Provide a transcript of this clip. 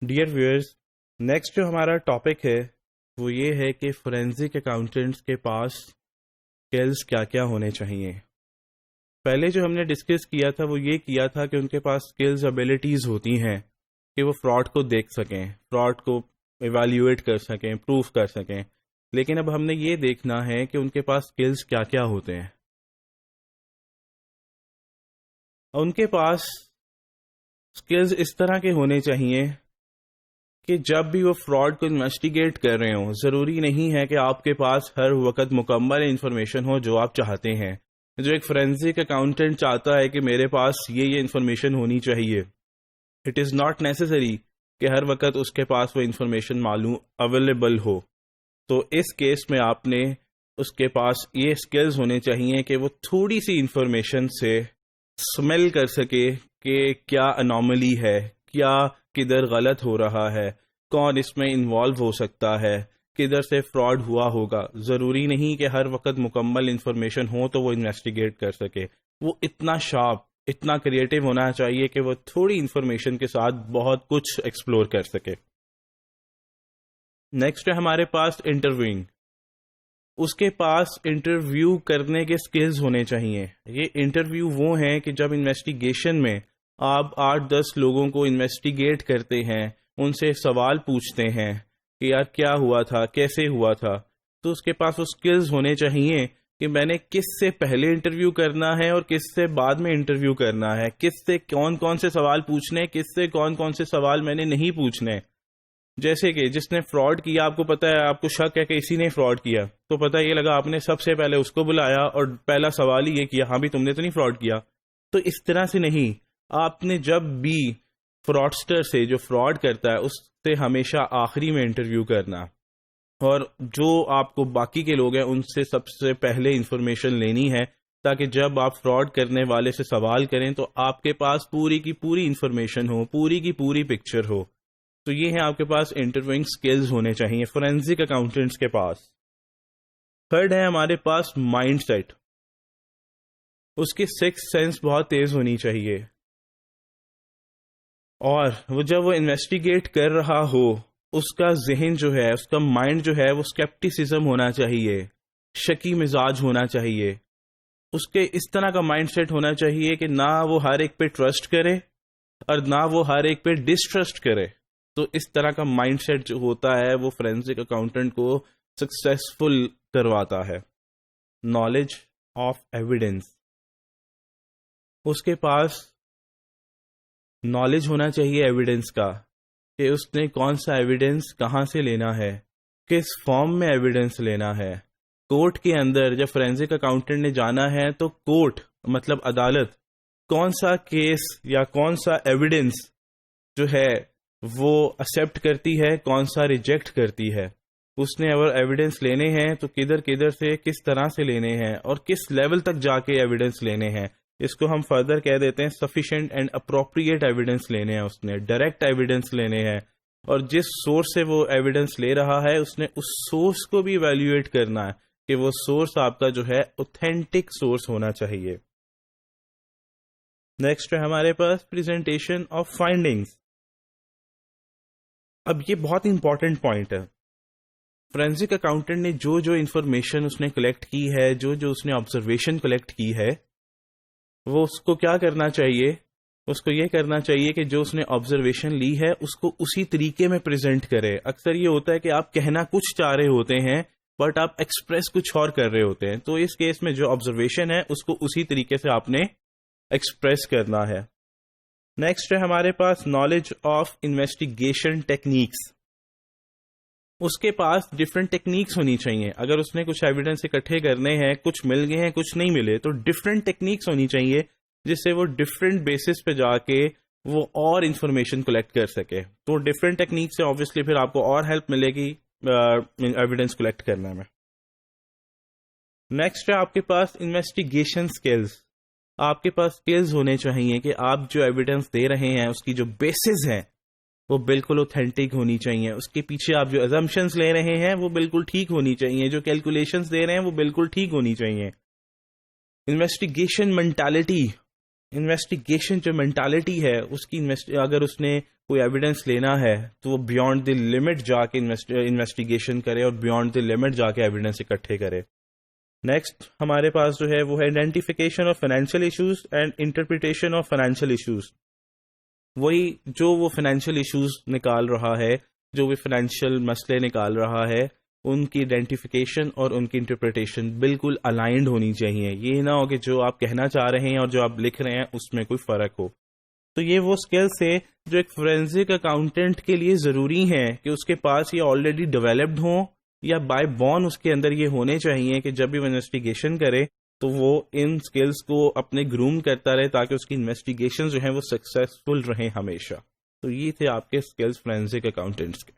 Dear wears, next جو ہمارا topic ہے وہ یہ ہے کہ فورینزک اکاؤنٹنٹس کے پاس اسکلز کیا کیا ہونے چاہیے. پہلے جو ہم نے ڈسکس کیا تھا وہ یہ کیا تھا کہ ان کے پاس اسکلز ابیلٹیز ہوتی ہیں کہ وہ فراڈ کو دیکھ سکیں، فراڈ کو ایویلیویٹ کر سکیں، پروف کر سکیں. لیکن اب ہم نے یہ دیکھنا ہے کہ ان کے پاس اسکلز کیا کیا ہوتے ہیں. ان کے پاس اسکلز اس طرح کے ہونے چاہیے کہ جب بھی وہ فراڈ کو انویسٹیگیٹ کر رہے ہوں، ضروری نہیں ہے کہ آپ کے پاس ہر وقت مکمل انفارمیشن ہو جو آپ چاہتے ہیں. جو ایک فورینزک اکاؤنٹنٹ چاہتا ہے کہ میرے پاس یہ انفارمیشن ہونی چاہیے، اٹ از ناٹ نیسسری کہ ہر وقت اس کے پاس وہ انفارمیشن معلوم اویلیبل ہو. تو اس کیس میں آپ نے اس کے پاس یہ اسکلز ہونے چاہیے کہ وہ تھوڑی سی انفارمیشن سے سمیل کر سکے کہ کیا انوملی ہے، کیا کدھر غلط ہو رہا ہے، کون اس میں انوالو ہو سکتا ہے، کدھر سے فراڈ ہوا ہوگا. ضروری نہیں کہ ہر وقت مکمل انفارمیشن ہو تو وہ انویسٹیگیٹ کر سکے. وہ اتنا شارپ، اتنا کریٹو ہونا چاہیے کہ وہ تھوڑی انفارمیشن کے ساتھ بہت کچھ ایکسپلور کر سکے. نیکسٹ ہے ہمارے پاس انٹرویوئنگ. اس کے پاس انٹرویو کرنے کے سکلز ہونے چاہیے. یہ انٹرویو وہ ہیں کہ جب انویسٹیگیشن میں آپ 8-10 لوگوں کو انویسٹیگیٹ کرتے ہیں، ان سے سوال پوچھتے ہیں کہ یار کیا ہوا تھا، کیسے ہوا تھا، تو اس کے پاس وہ سکلز ہونے چاہیے کہ میں نے کس سے پہلے انٹرویو کرنا ہے اور کس سے بعد میں انٹرویو کرنا ہے، کس سے کون کون سے سوال پوچھنے، کس سے کون کون سے سوال میں نے نہیں پوچھنے. جیسے کہ جس نے فراڈ کیا، آپ کو پتا ہے، آپ کو شک ہے کہ اسی نے فراڈ کیا، تو پتہ یہ لگا آپ نے سب سے پہلے اس کو بلایا اور پہلا سوال ہی یہ کیا، ہاں بھی تم نے تو نہیں فراڈ کیا. تو اس طرح سے نہیں. آپ نے جب بھی فراڈسٹر سے، جو فراڈ کرتا ہے، اس سے ہمیشہ آخری میں انٹرویو کرنا، اور جو آپ کو باقی کے لوگ ہیں ان سے سب سے پہلے انفارمیشن لینی ہے، تاکہ جب آپ فراڈ کرنے والے سے سوال کریں تو آپ کے پاس پوری کی پوری انفارمیشن ہو، پوری کی پوری پکچر ہو. تو یہ ہے آپ کے پاس انٹرویوئنگ سکلز ہونے چاہیے فورینزک اکاؤنٹنٹس کے پاس. تھرڈ ہے ہمارے پاس مائنڈ سیٹ. اس کی سکس سینس بہت تیز ہونی چاہیے، اور وہ جب وہ انویسٹیگیٹ کر رہا ہو، اس کا ذہن جو ہے، اس کا مائنڈ جو ہے، وہ اسکیپٹیسزم ہونا چاہیے، شکی مزاج ہونا چاہیے. اس کے اس طرح کا مائنڈ سیٹ ہونا چاہیے کہ نہ وہ ہر ایک پہ ٹرسٹ کرے اور نہ وہ ہر ایک پہ ڈسٹرسٹ کرے. تو اس طرح کا مائنڈ سیٹ جو ہوتا ہے وہ فورینزک اکاؤنٹنٹ کو سکسیسفل کرواتا ہے. Knowledge of evidence. اس کے پاس نالج ہونا چاہیے ایویڈنس کا، کہ اس نے کون سا ایویڈنس کہاں سے لینا ہے، کس فارم میں ایویڈنس لینا ہے. کورٹ کے اندر جب فورینزک اکاؤنٹنٹ نے جانا ہے تو کورٹ مطلب عدالت کون سا کیس یا کون سا ایویڈنس جو ہے وہ ایکسیپٹ کرتی ہے، کون سا ریجیکٹ کرتی ہے. اس نے اگر ایویڈنس لینے ہیں تو کدھر کدھر سے، کس طرح سے لینے ہیں، اور کس لیول تک جا کے ایویڈنس لینے ہیں. اس کو ہم فردر کہہ دیتے ہیں سفیشینٹ اینڈ اپروپریٹ ایویڈنس لینے ہیں. اس نے ڈائریکٹ ایویڈنس لینے ہیں، اور جس سورس سے وہ ایویڈنس لے رہا ہے اس نے اس سورس کو بھی ایویلیویٹ کرنا ہے کہ وہ سورس آپ کا جو ہے اوتھینٹک سورس ہونا چاہیے. نیکسٹ ہے ہمارے پاس پریزنٹیشن آف فائنڈنگز. اب یہ بہت امپورٹنٹ پوائنٹ ہے. فورینزک اکاؤنٹنٹ نے جو جو انفارمیشن اس نے کلیکٹ کی ہے، جو جو اس نے آبزرویشن کلیکٹ کی ہے، وہ اس کو کیا کرنا چاہیے؟ اس کو یہ کرنا چاہیے کہ جو اس نے آبزرویشن لی ہے اس کو اسی طریقے میں پریزنٹ کرے. اکثر یہ ہوتا ہے کہ آپ کہنا کچھ چاہ رہے ہوتے ہیں بٹ آپ ایکسپریس کچھ اور کر رہے ہوتے ہیں. تو اس کیس میں جو آبزرویشن ہے اس کو اسی طریقے سے آپ نے ایکسپریس کرنا ہے. نیکسٹ ہے ہمارے پاس نالج آف انویسٹیگیشن ٹیکنیکس. اس کے پاس ڈفرینٹ ٹیکنیکس ہونی چاہیے. اگر اس نے کچھ ایویڈنس اکٹھے کرنے ہیں، کچھ مل گئے ہیں، کچھ نہیں ملے، تو ڈفرینٹ ٹیکنیکس ہونی چاہیے جس سے وہ ڈفرینٹ بیسس پہ جا کے وہ اور انفارمیشن کلیکٹ کر سکے. تو ڈفرینٹ ٹیکنیک سے آبویسلی پھر آپ کو اور ہیلپ ملے گی ایویڈنس کلیکٹ کرنے میں. نیکسٹ ہے آپ کے پاس انویسٹیگیشن سکلز. آپ کے پاس سکلز ہونے چاہیے کہ آپ جو ایویڈنس دے رہے ہیں اس کی جو بیسز ہیں وہ بالکل اوتھینٹک ہونی چاہیے. اس کے پیچھے آپ جو ازمپشنز لے رہے ہیں وہ بالکل ٹھیک ہونی چاہیے. جو کیلکولیشنز دے رہے ہیں وہ بالکل ٹھیک ہونی چاہیے. انویسٹیگیشن مینٹالٹی انویسٹیگیشن جو مینٹالٹی ہے اس کی اگر اس نے کوئی ایویڈنس لینا ہے تو وہ بیونڈ دی لمٹ جا کے انویسٹیگیشن کرے اور بیونڈ دی لمٹ جا کے ایویڈنس اکٹھے کرے. نیکسٹ ہمارے پاس جو ہے وہ ہے identification of financial issues and interpretation of financial issues. وہی جو وہ فائنینشیل ایشوز نکال رہا ہے، جو وہ فائنینشیل مسئلے نکال رہا ہے، ان کی آئیڈینٹیفیکیشن اور ان کی انٹرپریٹیشن بالکل الائنڈ ہونی چاہیے. یہ نہ ہو کہ جو آپ کہنا چاہ رہے ہیں اور جو آپ لکھ رہے ہیں اس میں کوئی فرق ہو. تو یہ وہ اسکلس ہے جو ایک فورینزک اکاؤنٹنٹ کے لیے ضروری ہیں کہ اس کے پاس یہ آلریڈی ڈیولپڈ ہوں یا بائی بورن اس کے اندر یہ ہونے چاہیے کہ جب بھی وہ انویسٹیگیشن کرے تو وہ ان اسکلس کو اپنے گروم کرتا رہے تاکہ اس کی انویسٹیگیشن جو ہیں وہ سکسیسفل رہیں ہمیشہ. تو یہ تھے آپ کے اسکلس فورینزک اکاؤنٹنٹس کے.